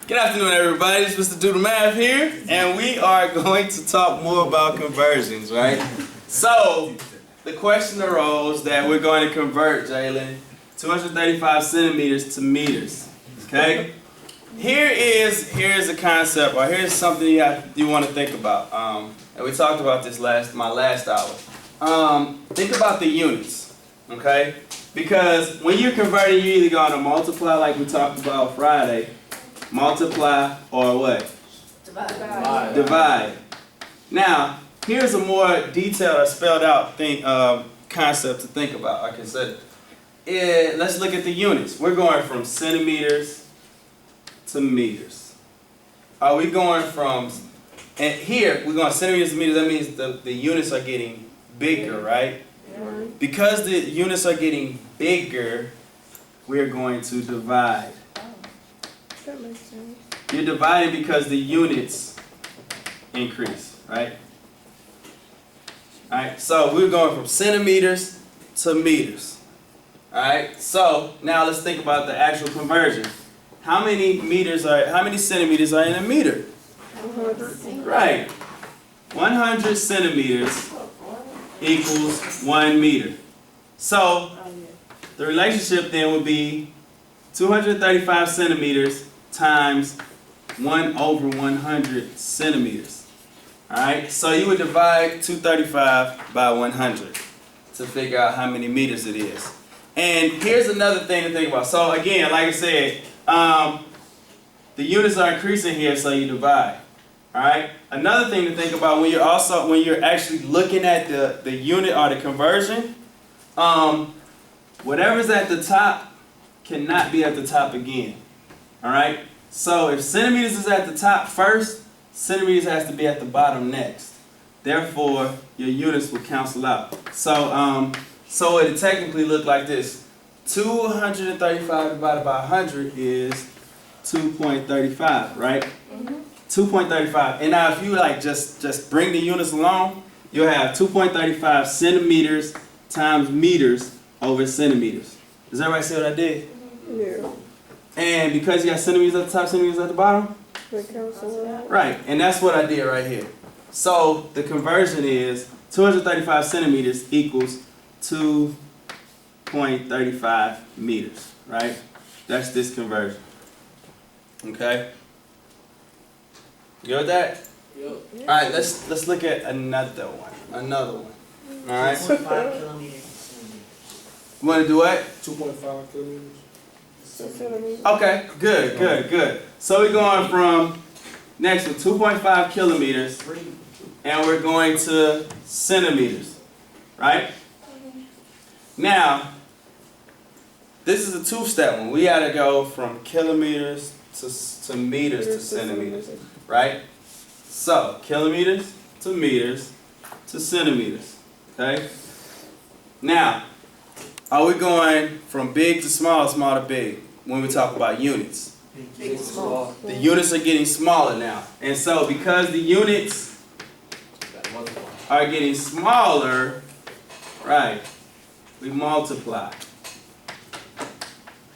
Good afternoon, everybody. It's MrDoTheMath here, and we are going to talk more about conversions, right? So, the question arose that we're going to convert, Jalen, 235 centimeters to meters, okay? Here's a concept, or here's something you want to think about, and we talked about this my last hour. Think about the units, okay? Because when you're converting, you're either going to multiply like we talked about Friday, multiply or what? Divide. Now, here's a more detailed or spelled out concept to think about or consider. Let's look at the units. We're going from centimeters to meters. Are we going from, and here we're going centimeters to meters, that means the units are getting bigger, right? Because the units are getting bigger, we're going to divide. That makes sense. You're dividing because the units increase, right? Alright, so we're going from centimeters to meters. Alright, so now let's think about the actual conversion. How many centimeters are in a meter? 100. Right. 100 centimeters equals 1 meter. So the relationship then would be 235 centimeters times 1 over 100 centimeters. Alright, so you would divide 235 by 100 to figure out how many meters it is. And here's another thing to think about. So again, like I said, the units are increasing here, so you divide. Alright? Another thing to think about when you're actually looking at the unit or the conversion, whatever's at the top cannot be at the top again. Alright? So if centimeters is at the top first, centimeters has to be at the bottom next. Therefore, your units will cancel out. So it technically look like this. 235 divided by 100 is 2.35, right? 2.35. And now if you just bring the units along, you'll have 2.35 centimeters times meters over centimeters. Does everybody see what I did? Yeah. And because you got centimeters at the top, centimeters at the bottom? They cancel out. Right, and that's what I did right here. So the conversion is 235 centimeters equals 2.35 meters, right? That's this conversion. Okay? You good with that? Yep. Alright, let's look at another one. Alright? 2.5 kilometers. You want to do what? 2.5 kilometers. Okay, good. So we're going from next to 2.5 kilometers, and we're going to centimeters, right? Now, this is a two-step one. We got to go from kilometers to meters to centimeters, right? So, kilometers to meters to centimeters, okay? Now, are we going from big to small to big when we talk about units? Big to small. The units are getting smaller now. And so because the units are getting smaller, right, we multiply.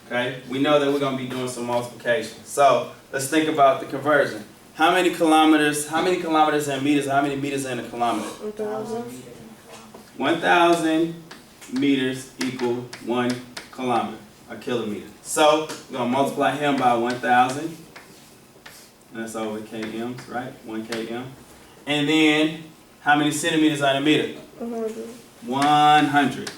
Okay? We know that we're going to be doing some multiplication. So let's think about the conversion. How many kilometers in meters, how many meters in a kilometer? 1,000. 1,000 meters equal 1 kilometer, a kilometer. So we're going to multiply him by 1,000. And that's over kms, right? 1 km. And then, how many centimeters are in a meter? 100. 100.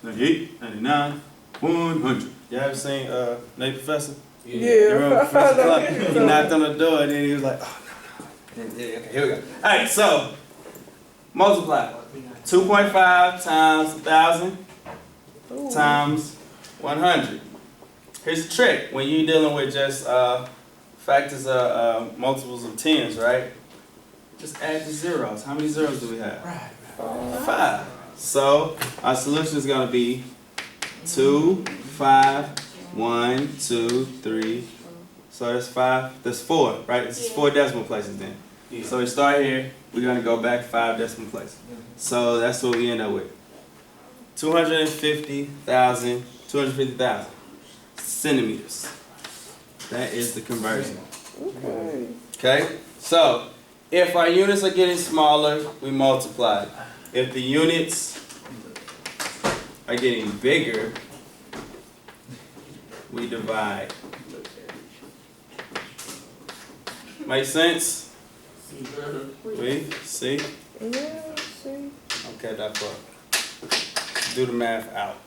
98, 99, 100. You ever seen Nate Professor? You remember Professor Clark? He knocked on the door and then he was like, oh, no. Okay, here we go. Alright, so, multiply. 2.5 times 1,000 times 100. Here's the trick when you're dealing with just factors of multiples of tens, right? Just add the zeros. How many zeros do we have? 5. So our solution is going to be 2, 5, 1, 2, 3. So that's 5. That's 4, right? This is 4 decimal places then. So we start here. We're going to go back 5 decimal places. So that's what we end up with. 250,000 centimeters. That is the conversion. Okay. Okay? So, if our units are getting smaller, we multiply. If the units are getting bigger, we divide. Make sense? We see? Yeah, see. Okay, that's what. Do the math out.